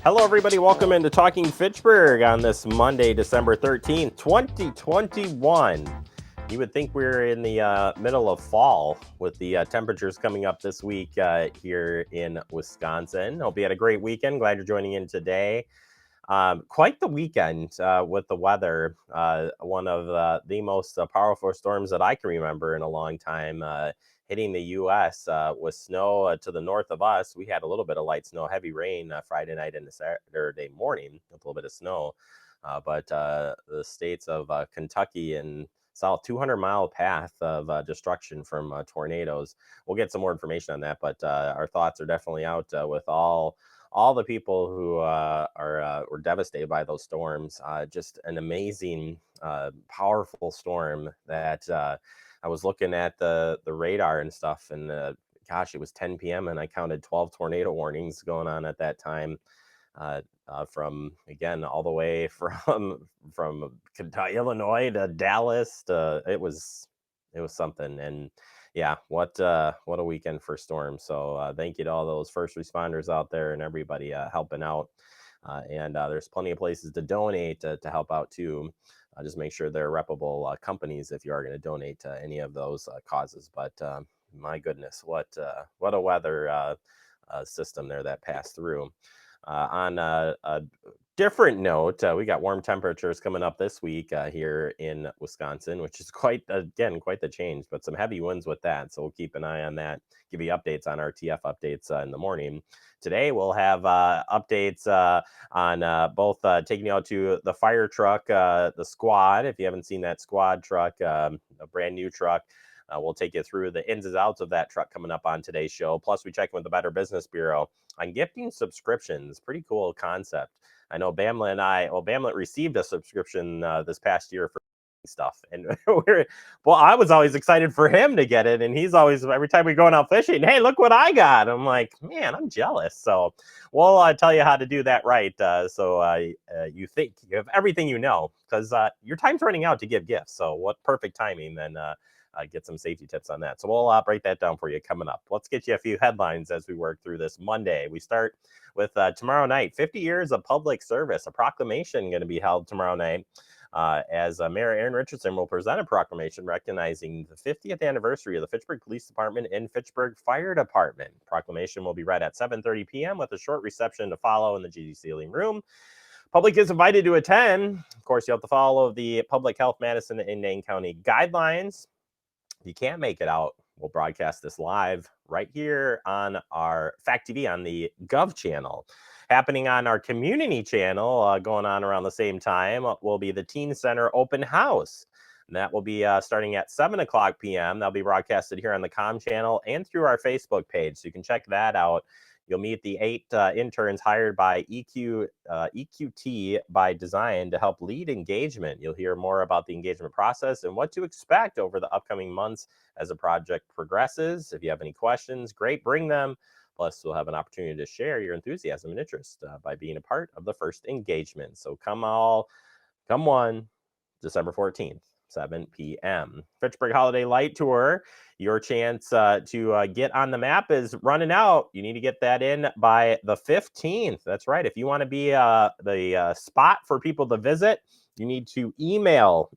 Hello, everybody. Welcome into Talking Fitchburg on this Monday, December 13th, 2021. You would think we're in the middle of fall with the temperatures coming up this week here in Wisconsin. Hope you had a great weekend. Glad you're joining in today. Quite the weekend with the weather. One of the most powerful storms that I can remember in a long time hitting the U.S. With snow to the north of us. We had a little bit of light snow, heavy rain Friday night and Saturday morning with a little bit of snow. But the states of Kentucky and South 200-mile path of destruction from tornadoes. We'll get some more information on that, but our thoughts are definitely out with all the people who were devastated by those storms. Just an amazing, powerful storm that I was looking at the radar and stuff, and gosh, it was 10 p.m. and I counted 12 tornado warnings going on at that time. From again all the way from Kentucky, Illinois to Dallas. It was something, and yeah, what a weekend for storms. So thank you to all those first responders out there and everybody helping out. And there's plenty of places to donate to help out too. Just make sure they're reputable companies if you are going to donate to any of those causes. But my goodness, what a weather system there that passed through. On a different note, we got warm temperatures coming up this week here in Wisconsin, which is quite the change, but some heavy winds with that. So we'll keep an eye on that, give you updates on our TF updates in the morning. Today, we'll have updates on both taking you out to the fire truck, the Squad. If you haven't seen that Squad truck, a brand new truck. We'll take you through the ins and outs of that truck coming up on today's show. Plus, we check in with the Better Business Bureau on gifting subscriptions. Pretty cool concept. I know Bamlet received a subscription this past year for stuff, and I was always excited for him to get it, and he's always, every time we're going out fishing, hey, look what I got. I'm like, man, I'm jealous. So we'll tell you how to do that right, so you think you have everything you know, because your time's running out to give gifts. So what perfect timing then. Get some safety tips on that. So we'll break that down for you coming up. Let's get you a few headlines as we work through this Monday. We start with tomorrow night, 50 years of public service, a proclamation going to be held tomorrow night. As Mayor Aaron Richardson will present a proclamation recognizing the 50th anniversary of the Fitchburg Police Department and Fitchburg Fire Department. Proclamation will be read at 7:30 p.m. with a short reception to follow in the GD Ceiling Room. Public is invited to attend. Of course, you have to follow the Public Health Madison and Dane County guidelines. If you can't make it out, we'll broadcast this live right here on our Fact TV on the Gov channel. Happening on our community channel, going on around the same time, will be the Teen Center Open House. And that will be starting at 7 o'clock p.m. That'll be broadcasted here on the Com channel and through our Facebook page. So you can check that out. You'll meet the 8 interns hired by EQT by Design to help lead engagement. You'll hear more about the engagement process and what to expect over the upcoming months as the project progresses. If you have any questions, great, bring them. Plus, you'll have an opportunity to share your enthusiasm and interest by being a part of the first engagement. So come on, December 14th. 7 p.m. Fitchburg Holiday Light Tour. Your chance to get on the map is running out. You need to get that in by the 15th. That's right. If you want to be the spot for people to visit, you need to email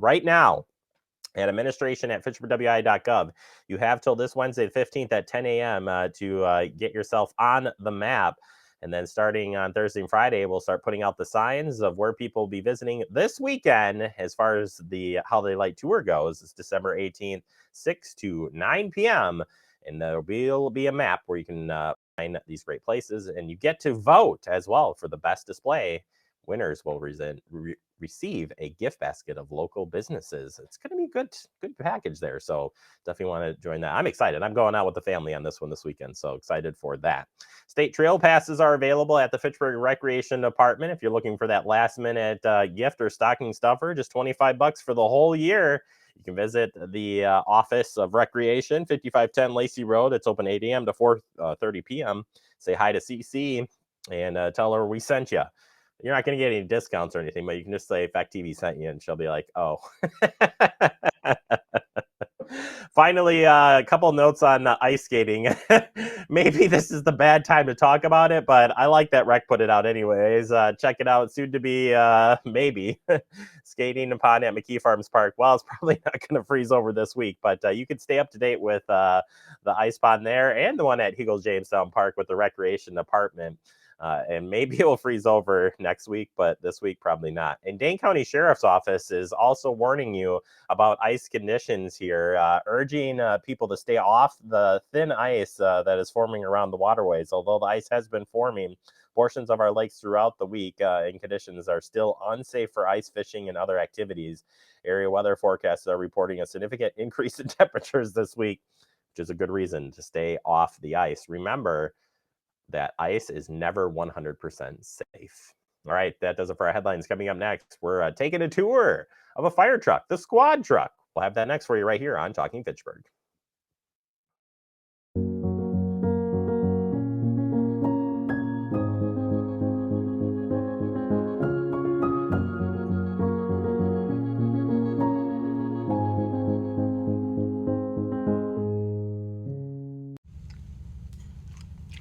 right now at administration@fitchburgwi.gov. You have till this Wednesday, the 15th at 10 a.m. To get yourself on the map. And then starting on Thursday and Friday, we'll start putting out the signs of where people will be visiting this weekend. As far as the Holiday Light Tour goes, it's December 18th, 6 to 9 p.m. And there will be a map where you can find these great places. And you get to vote as well for the best display. Winners will receive a gift basket of local businesses. It's going to be a good package there. So definitely want to join that. I'm excited. I'm going out with the family on this one this weekend. So excited for that. State trail passes are available at the Fitchburg Recreation Department. If you're looking for that last minute gift or stocking stuffer, just $25 for the whole year. You can visit the Office of Recreation, 5510 Lacey Road. It's open 8 a.m. to 4:30 p.m. Say hi to CC and tell her we sent you. You're not going to get any discounts or anything, but you can just say Fact TV sent you, and she'll be like, oh. Finally, a couple notes on ice skating. Maybe this is the bad time to talk about it, but I like that Rec put it out anyways. Check it out. Soon to be, maybe, skating upon at McKee Farms Park. Well, it's probably not going to freeze over this week, but you can stay up to date with the ice pond there and the one at Hegel Jamestown Park with the recreation department. And maybe it will freeze over next week, but this week probably not. And Dane County Sheriff's Office is also warning you about ice conditions here, urging people to stay off the thin ice that is forming around the waterways. Although the ice has been forming, portions of our lakes throughout the week and conditions are still unsafe for ice fishing and other activities. Area weather forecasts are reporting a significant increase in temperatures this week, which is a good reason to stay off the ice. Remember that ice is never 100% safe. All right, that does it for our headlines. Coming up next, we're taking a tour of a fire truck, the squad truck. We'll have that next for you right here on Talking Fitchburg.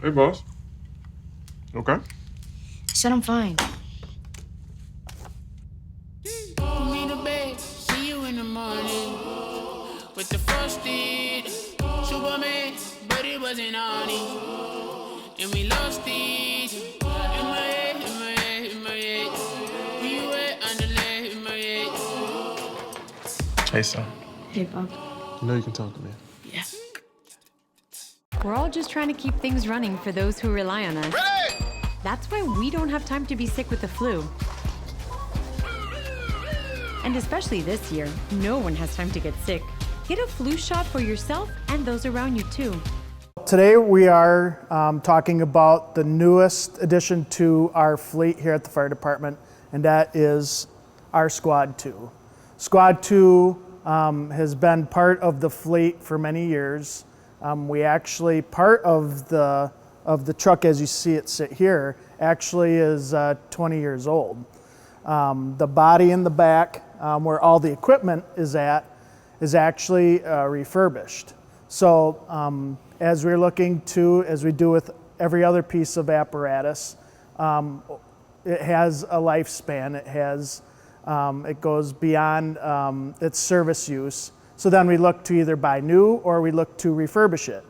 Hey, boss. Okay. I said I'm fine. See you in the morning with the frosted Superman, but it wasn't on it, and we lost it. In my head, in my head, in my head. Where you at? Underlay in my head. Hey, son. Hey, Bob. You know you can talk to me. Yeah. We're all just trying to keep things running for those who rely on us. Ready? That's why we don't have time to be sick with the flu. And especially this year, no one has time to get sick. Get a flu shot for yourself and those around you too. Today we are talking about the newest addition to our fleet here at the fire department, and that is our Squad 2. Squad 2 has been part of the fleet for many years. We actually, part of the truck as you see it sit here, actually is 20 years old. The body in the back, where all the equipment is at, is actually refurbished. So as we're looking to, as we do with every other piece of apparatus, it has a lifespan. It goes beyond its service use. So then we look to either buy new or we look to refurbish it.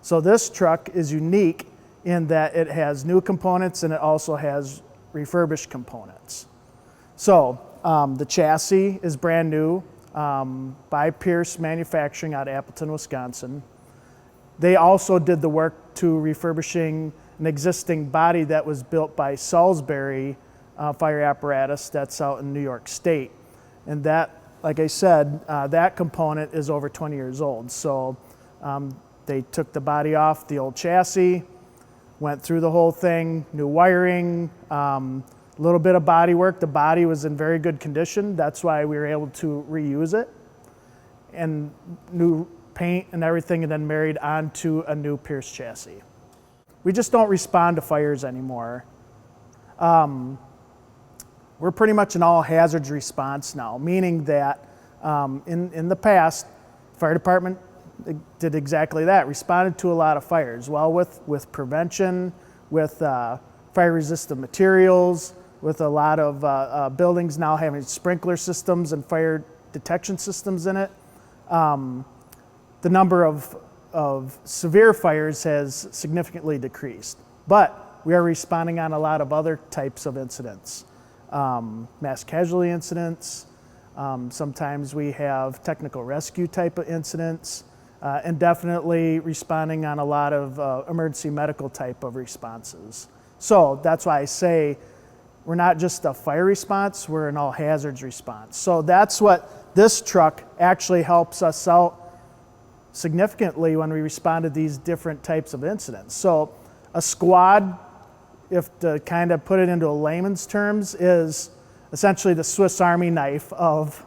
So this truck is unique in that it has new components and it also has refurbished components. So the chassis is brand new by Pierce Manufacturing out of Appleton, Wisconsin. They also did the work to refurbishing an existing body that was built by Salisbury Fire Apparatus that's out in New York State. And that, like I said, that component is over 20 years old. So they took the body off the old chassis, went through the whole thing, new wiring, a little bit of body work. The body was in very good condition. That's why we were able to reuse it. And new paint and everything, and then married onto a new Pierce chassis. We just don't respond to fires anymore. We're pretty much an all hazards response now, meaning that in the past, fire department did exactly that, responded to a lot of fires. Well, with prevention, with fire resistant materials, with a lot of buildings now having sprinkler systems and fire detection systems in it, the number of severe fires has significantly decreased. But we are responding on a lot of other types of incidents. Mass casualty incidents, sometimes we have technical rescue type of incidents, and definitely responding on a lot of emergency medical type of responses. So that's why I say we're not just a fire response, we're an all hazards response. So that's what this truck actually helps us out significantly when we respond to these different types of incidents. So a squad, if to kind of put it into a layman's terms, is essentially the Swiss Army knife of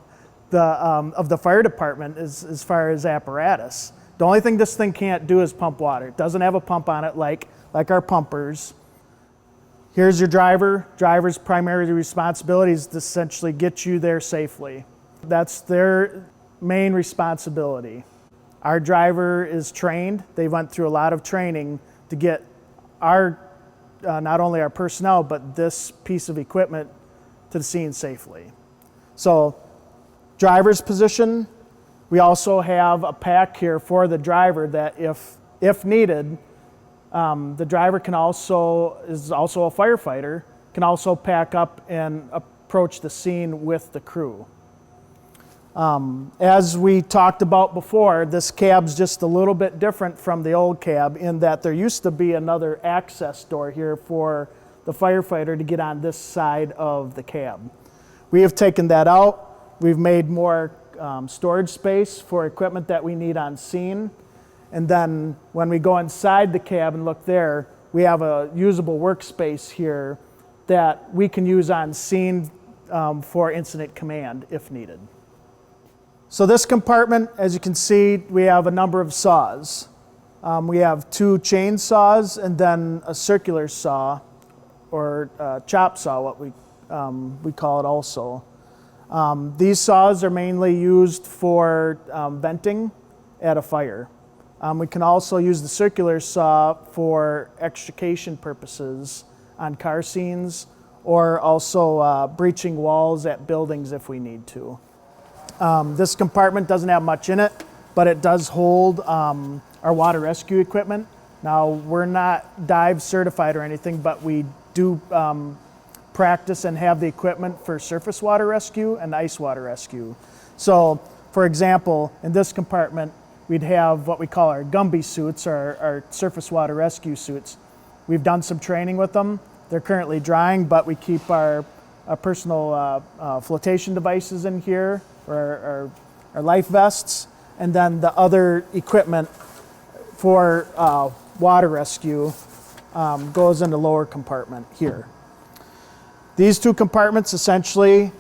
the fire department as far as apparatus. The only thing this thing can't do is pump water. It doesn't have a pump on it like our pumpers. Here's your driver. Driver's primary responsibility is to essentially get you there safely. That's their main responsibility. Our driver is trained. They went through a lot of training to get our, not only our personnel, but this piece of equipment to the scene safely. So, driver's position, we also have a pack here for the driver that if needed, the driver is also a firefighter, can also pack up and approach the scene with the crew. As we talked about before, this cab's just a little bit different from the old cab in that there used to be another access door here for the firefighter to get on this side of the cab. We have taken that out. We've made more storage space for equipment that we need on scene. And then when we go inside the cab and look there, we have a usable workspace here that we can use on scene for incident command if needed. So this compartment, as you can see, we have a number of saws. We have 2 chain saws and then a circular saw, or chop saw, what we call it also. These saws are mainly used for venting at a fire. We can also use the circular saw for extrication purposes on car scenes, or also breaching walls at buildings if we need to. This compartment doesn't have much in it, but it does hold our water rescue equipment. Now, we're not dive certified or anything, but we do practice and have the equipment for surface water rescue and ice water rescue. So, for example, in this compartment, we'd have what we call our Gumby suits, our surface water rescue suits. We've done some training with them. They're currently drying, but we keep our personal flotation devices in here, or our life vests, and then the other equipment for water rescue goes in the lower compartment here. These 2 compartments essentially,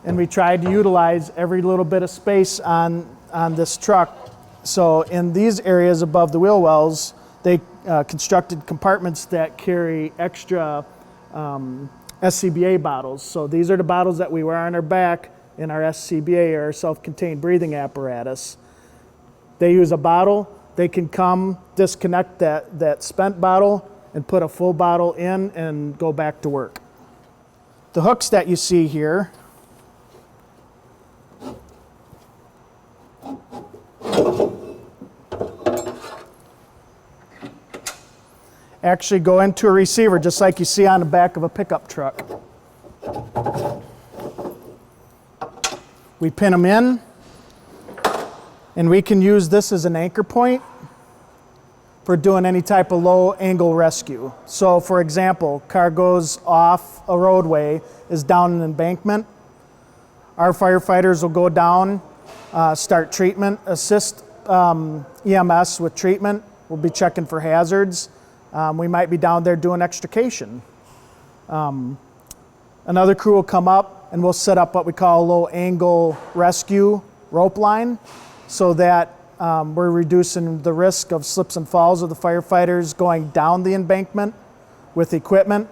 and we tried to utilize every little bit of space on this truck. So in these areas above the wheel wells, they constructed compartments that carry extra SCBA bottles. So these are the bottles that we wear on our back in our SCBA, or self-contained breathing apparatus. They use a bottle. They can come disconnect that spent bottle and put a full bottle in and go back to work. The hooks that you see here actually go into a receiver just like you see on the back of a pickup truck. We pin them in, and we can use this as an anchor point for doing any type of low angle rescue. So for example, car goes off a roadway, is down an embankment. Our firefighters will go down, start treatment, assist EMS with treatment. We'll be checking for hazards. We might be down there doing extrication. Another crew will come up and we'll set up what we call a low angle rescue rope line so that we're reducing the risk of slips and falls of the firefighters going down the embankment with equipment.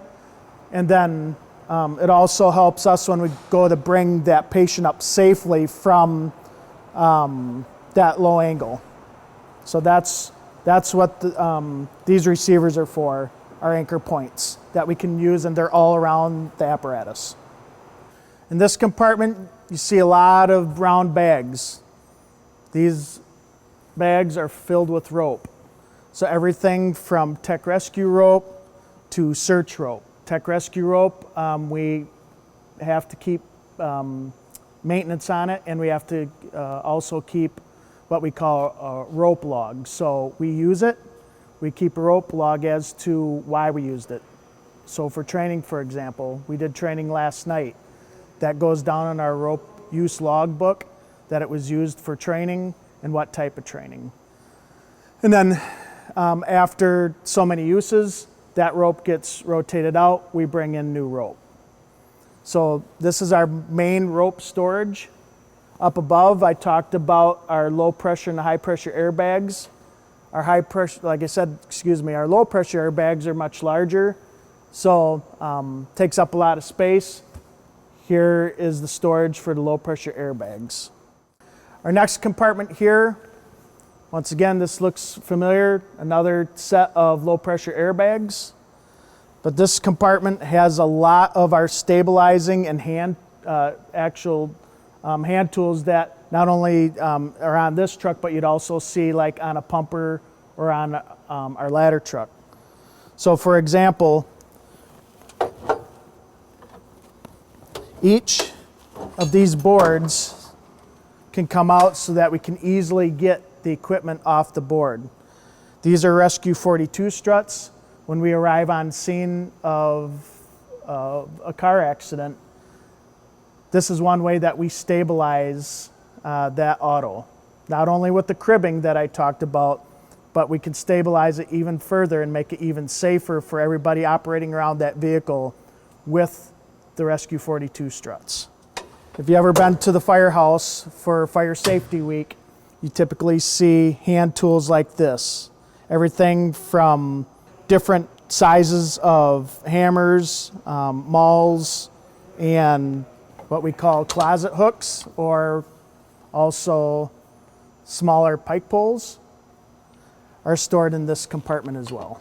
And then it also helps us when we go to bring that patient up safely from that low angle. So that's what these receivers are for, our anchor points that we can use, and they're all around the apparatus. In this compartment, you see a lot of brown bags. These bags are filled with rope. So everything from tech rescue rope to search rope. Tech rescue rope, we have to keep maintenance on it, and we have to also keep what we call a rope log. So we use it, we keep a rope log as to why we used it. So for training, for example, we did training last night. That goes down in our rope use log book, that it was used for training and what type of training. And then after so many uses, that rope gets rotated out, we bring in new rope. So this is our main rope storage. Up above, I talked about our low pressure and high pressure airbags. Our high pressure, like I said, our low pressure airbags are much larger, so takes up a lot of space. Here is the storage for the low pressure airbags. Our next compartment here Once again, this looks familiar, another set of low pressure airbags. But this compartment has a lot of our stabilizing and hand tools that not only are on this truck, but you'd also see like on a pumper or on our ladder truck. So for example, each of these boards can come out so that we can easily get the equipment off the board. These are Rescue 42 struts. When we arrive on scene of a car accident, this is one way that we stabilize that auto. Not only with the cribbing that I talked about, but we can stabilize it even further and make it even safer for everybody operating around that vehicle with the Rescue 42 struts. If you've ever been to the firehouse for Fire Safety Week, you typically see hand tools like this. Everything from different sizes of hammers, mauls, and what we call closet hooks, or also smaller pike poles, are stored in this compartment as well.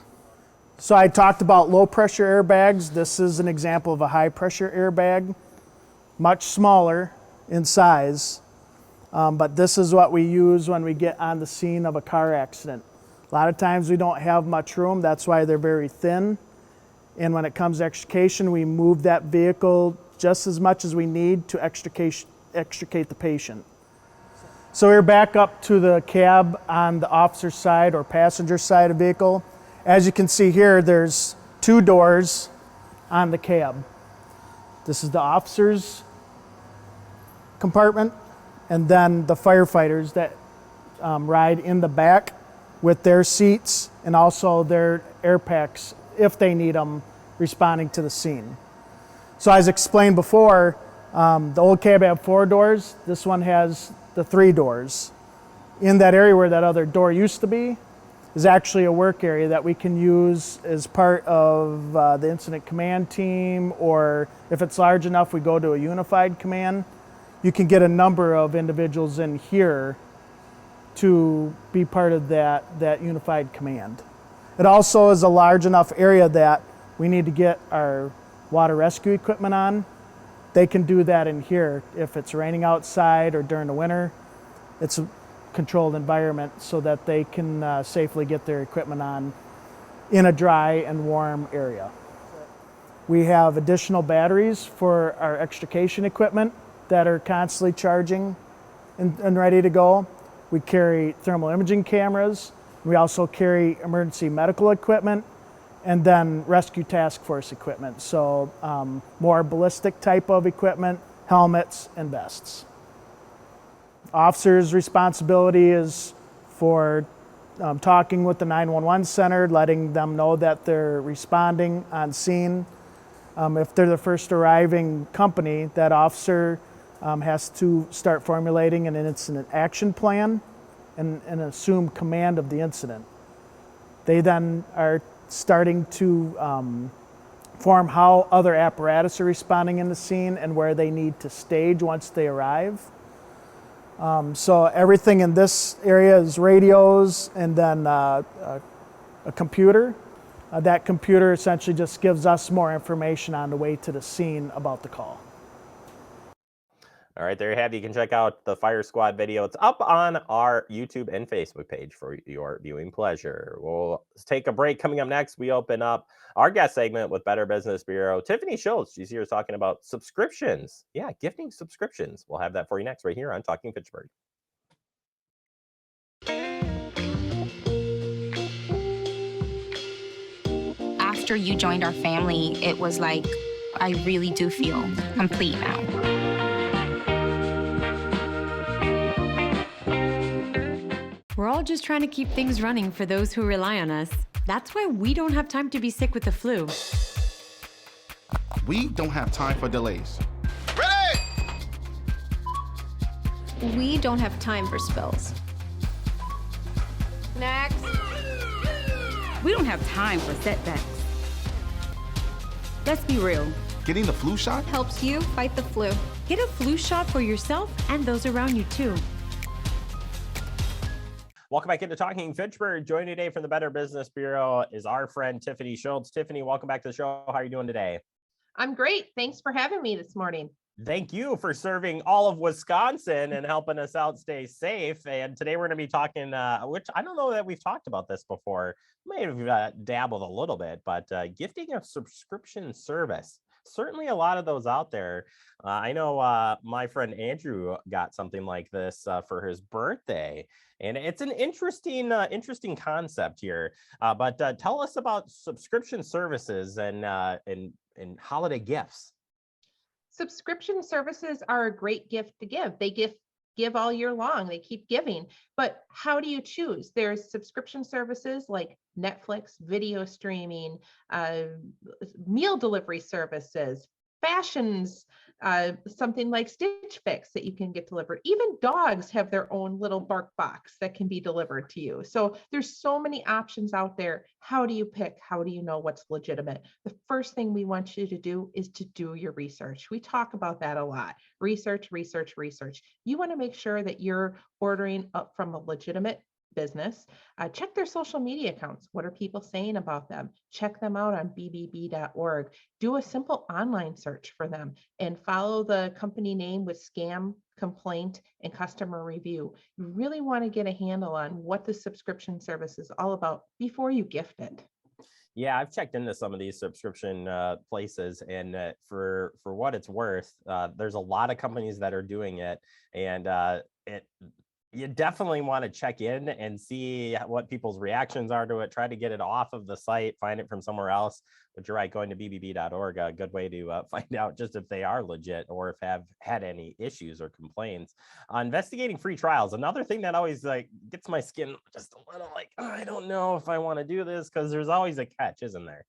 So I talked about low pressure airbags. This is an example of a high pressure airbag, much smaller in size. But this is what we use when we get on the scene of a car accident. A lot of times we don't have much room, that's why they're very thin. And when it comes to extrication, we move that vehicle just as much as we need to extricate the patient. So we're back up to the cab on the officer's side or passenger side of the vehicle. As you can see here, there's 2 doors on the cab. This is the officer's compartment, and then the firefighters that ride in the back with their seats and also their air packs if they need them responding to the scene. So as explained before, the old cab had 4 doors. This one has the 3 doors. In that area where that other door used to be is actually a work area that we can use as part of the incident command team, or if it's large enough, we go to a unified command. You can get a number of individuals in here to be part of that unified command. It also is a large enough area that we need to get our water rescue equipment on. They can do that in here. If it's raining outside or during the winter, it's a controlled environment so that they can safely get their equipment on in a dry and warm area. We have additional batteries for our extrication equipment that are constantly charging and ready to go. We carry thermal imaging cameras. We also carry emergency medical equipment and then rescue task force equipment. So more ballistic type of equipment, helmets and vests. Officer's responsibility is for talking with the 911 center, letting them know that they're responding on scene. If they're the first arriving company, that officer has to start formulating an incident action plan and assume command of the incident. They then are starting to form how other apparatus are responding in the scene and where they need to stage once they arrive. So everything in this area is radios and then a computer. That computer essentially just gives us more information on the way to the scene about the call. All right, there you have it. You can check out the Fire Squad video. It's up on our YouTube and Facebook page for your viewing pleasure. We'll take a break. Coming up next, we open up our guest segment with Better Business Bureau. Tiffany Schultz, she's here talking about subscriptions. Yeah, gifting subscriptions. We'll have that for you next right here on Talking Fitchburg. After you joined our family, it was like, I really do feel complete now. We're all just trying to keep things running for those who rely on us. That's why we don't have time to be sick with the flu. We don't have time for delays. Ready! We don't have time for spills. Next. We don't have time for setbacks. Let's be real. Getting the flu shot helps you fight the flu. Get a flu shot for yourself and those around you too. Welcome back into Talking Fitchburg. Joining today from the Better Business Bureau is our friend Tiffany Schultz. Tiffany, welcome back to the show. How are you doing today? I'm great. Thanks for having me this morning. Thank you for serving all of Wisconsin and helping us out stay safe. And today we're going to be talking, which I don't know that we've talked about this before. May have dabbled a little bit, but gifting a subscription service. Certainly a lot of those out there. I know my friend Andrew got something like this for his birthday. And it's an interesting concept here. But tell us about subscription services and holiday gifts. Subscription services are a great gift to give. They give all year long. They keep giving. But how do you choose? There's subscription services like Netflix, video streaming, meal delivery services, fashions, something like Stitch Fix that you can get delivered. Even dogs have their own little bark box that can be delivered to you. So there's so many options out there. How do you pick? How do you know what's legitimate? The first thing we want you to do is to do your research. We talk about that a lot. Research, research, research. You want to make sure that you're ordering up from a legitimate business. Check their social media accounts. What are people saying about them? Check them out on bbb.org. Do a simple online search for them and follow the company name with scam, complaint, and customer review. You really want to get a handle on what the subscription service is all about before you gift it. Yeah, I've checked into some of these subscription places, and for what it's worth, there's a lot of companies that are doing it, and you definitely want to check in and see what people's reactions are to it. Try to get it off of the site, find it from somewhere else. But you're right, going to bbb.org, a good way to find out just if they are legit or if have had any issues or complaints. Investigating free trials, another thing that always gets my skin just a little I don't know if I want to do this, because there's always a catch, isn't there?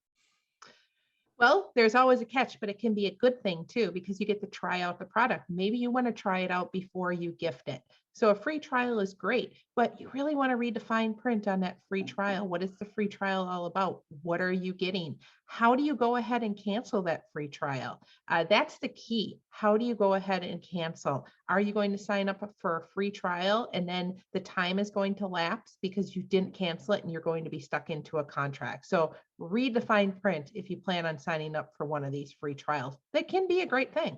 Well, there's always a catch, but it can be a good thing too, because you get to try out the product. Maybe you want to try it out before you gift it. So a free trial is great, but you really want to read the fine print on that free trial. What is the free trial all about? What are you getting? How do you go ahead and cancel that free trial? That's the key. How do you go ahead and cancel? Are you going to sign up for a free trial and then the time is going to lapse because you didn't cancel it and you're going to be stuck into a contract? So read the fine print if you plan on signing up for one of these free trials. That can be a great thing.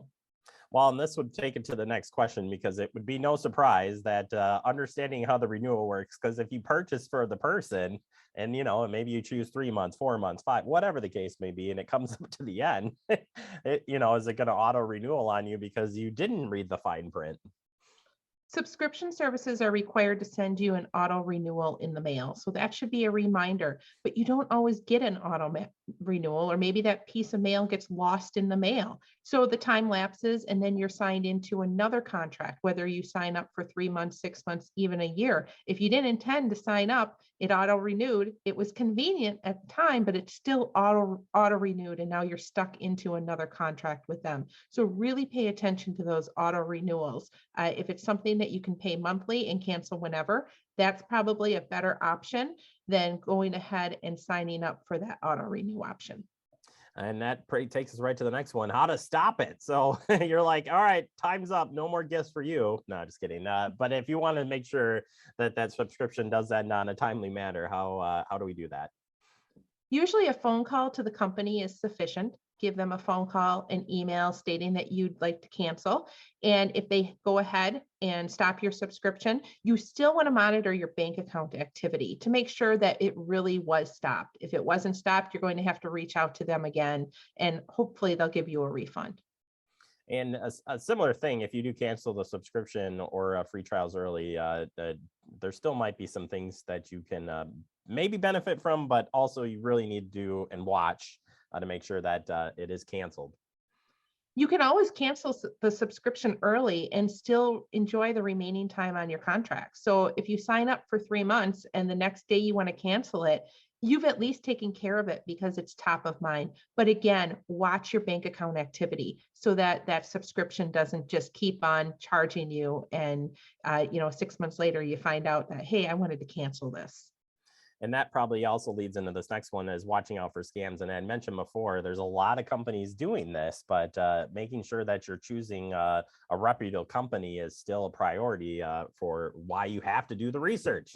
Well, and this would take it to the next question, because it would be no surprise that understanding how the renewal works, because if you purchase for the person and, maybe you choose 3 months, 4 months, 5, whatever the case may be, and it comes up to the end, is it going to auto renewal on you because you didn't read the fine print? Subscription services are required to send you an auto renewal in the mail. So that should be a reminder, but you don't always get an auto renewal, or maybe that piece of mail gets lost in the mail. So the time lapses and then you're signed into another contract, whether you sign up for 3 months, 6 months, even a year. If you didn't intend to sign up, it auto renewed. It was convenient at the time, but it's still auto renewed. And now you're stuck into another contract with them. So really pay attention to those auto renewals. If it's something that you can pay monthly and cancel whenever, that's probably a better option than going ahead and signing up for that auto renew option. And that takes us right to the next one, how to stop it. So you're like, all right, time's up. No more gifts for you. No, just kidding. But if you want to make sure that subscription does that in a timely manner, how do we do that? Usually a phone call to the company is sufficient. Give them a phone call, an email stating that you'd like to cancel. And if they go ahead and stop your subscription, you still want to monitor your bank account activity to make sure that it really was stopped. If it wasn't stopped, you're going to have to reach out to them again, and hopefully they'll give you a refund. And a similar thing, if you do cancel the subscription or free trials early, there still might be some things that you can maybe benefit from, but also you really need to do and watch to make sure that it is canceled. You can always cancel the subscription early and still enjoy the remaining time on your contract. So if you sign up for 3 months and the next day you want to cancel it, you've at least taken care of it because it's top of mind. But again, watch your bank account activity so that that subscription doesn't just keep on charging you. And 6 months later, you find out that, hey, I wanted to cancel this. And that probably also leads into this next one, is watching out for scams. And I had mentioned before, there's a lot of companies doing this, but making sure that you're choosing a reputable company is still a priority for why you have to do the research.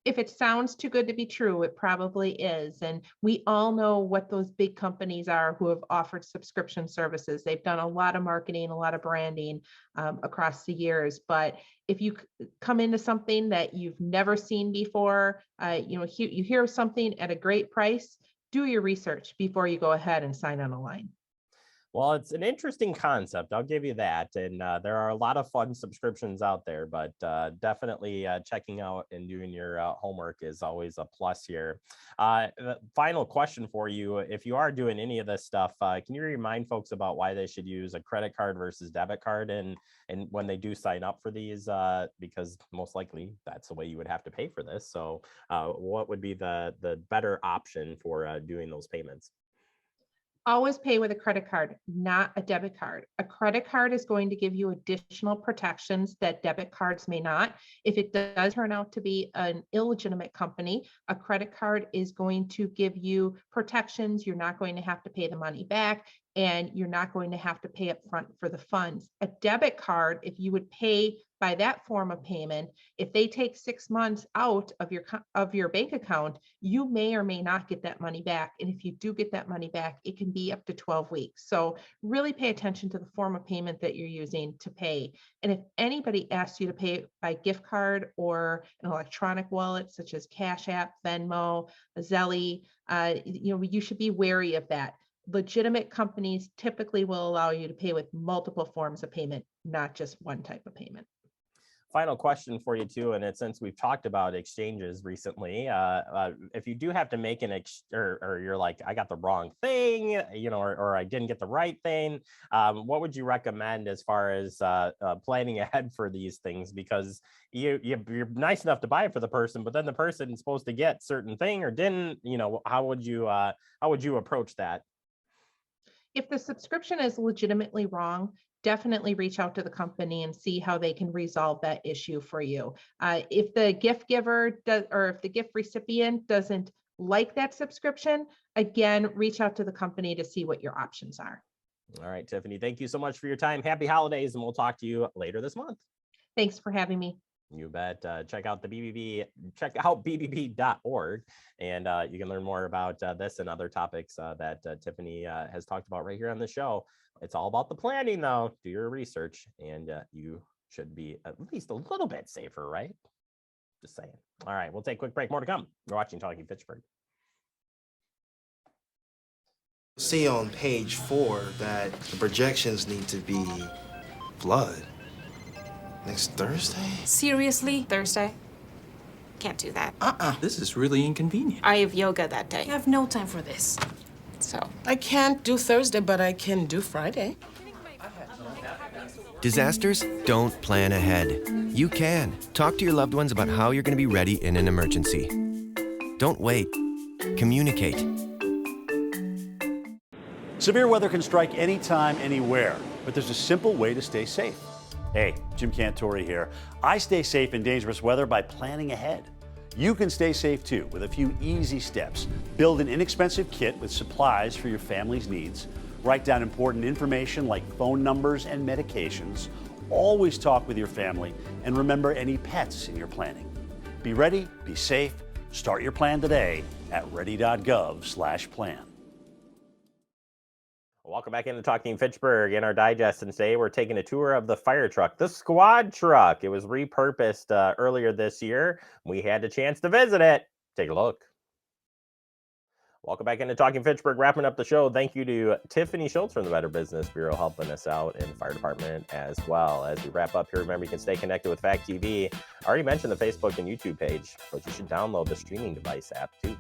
If it sounds too good to be true, it probably is. And we all know what those big companies are who have offered subscription services. They've done a lot of marketing, a lot of branding across the years. But if you come into something that you've never seen before, you hear something at a great price, do your research before you go ahead and sign on a line. Well, it's an interesting concept. I'll give you that. And there are a lot of fun subscriptions out there, but definitely checking out and doing your homework is always a plus here. The final question for you. If you are doing any of this stuff, can you remind folks about why they should use a credit card versus debit card and when they do sign up for these, because most likely that's the way you would have to pay for this. So what would be the better option for doing those payments? Always pay with a credit card, not a debit card. A credit card is going to give you additional protections that debit cards may not. If it does turn out to be an illegitimate company, a credit card is going to give you protections. You're not going to have to pay the money back, and you're not going to have to pay up front for the funds. A debit card, if you would pay by that form of payment, if they take 6 months out of your bank account, you may or may not get that money back. And if you do get that money back, it can be up to 12 weeks. So really pay attention to the form of payment that you're using to pay. And if anybody asks you to pay by gift card or an electronic wallet, such as Cash App, Venmo, Zelle, you should be wary of that. Legitimate companies typically will allow you to pay with multiple forms of payment, not just one type of payment. Final question for you too, and it's since we've talked about exchanges recently, if you do have to make or you're like, I got the wrong thing, or I didn't get the right thing, what would you recommend as far as planning ahead for these things? Because you're nice enough to buy it for the person, but then the person is supposed to get certain thing or didn't. How would you approach that? If the subscription is legitimately wrong, definitely reach out to the company and see how they can resolve that issue for you. If the gift giver does, or if the gift recipient doesn't like that subscription, again, reach out to the company to see what your options are. All right, Tiffany, thank you so much for your time. Happy holidays, and we'll talk to you later this month. Thanks for having me. You bet. Check out bbb.org, and you can learn more about this and other topics that Tiffany has talked about right here on the show. It's all about the planning, though. Do your research, and you should be at least a little bit safer, right? Just saying. All right, we'll take a quick break. More to come. You're watching Talking Fitchburg. See on page 4 that the projections need to be blood. Next Thursday? Seriously? Thursday? Can't do that. This is really inconvenient. I have yoga that day. I have no time for this. So. I can't do Thursday, but I can do Friday. Disasters don't plan ahead. You can. Talk to your loved ones about how you're going to be ready in an emergency. Don't wait. Communicate. Severe weather can strike anytime, anywhere, but there's a simple way to stay safe. Hey, Jim Cantore here. I stay safe in dangerous weather by planning ahead. You can stay safe too with a few easy steps. Build an inexpensive kit with supplies for your family's needs. Write down important information like phone numbers and medications. Always talk with your family and remember any pets in your planning. Be ready, be safe. Start your plan today at ready.gov/plan. Welcome back into Talking Fitchburg. In our digest, and today we're taking a tour of the fire truck, the squad truck. It was repurposed earlier this year. We had a chance to visit it. Take a look. Welcome back into Talking Fitchburg. Wrapping up the show, thank you to Tiffany Schultz from the Better Business Bureau helping us out in the fire department as well. As we wrap up here, remember you can stay connected with Fact TV. I already mentioned the Facebook and YouTube page, but you should download the streaming device app too.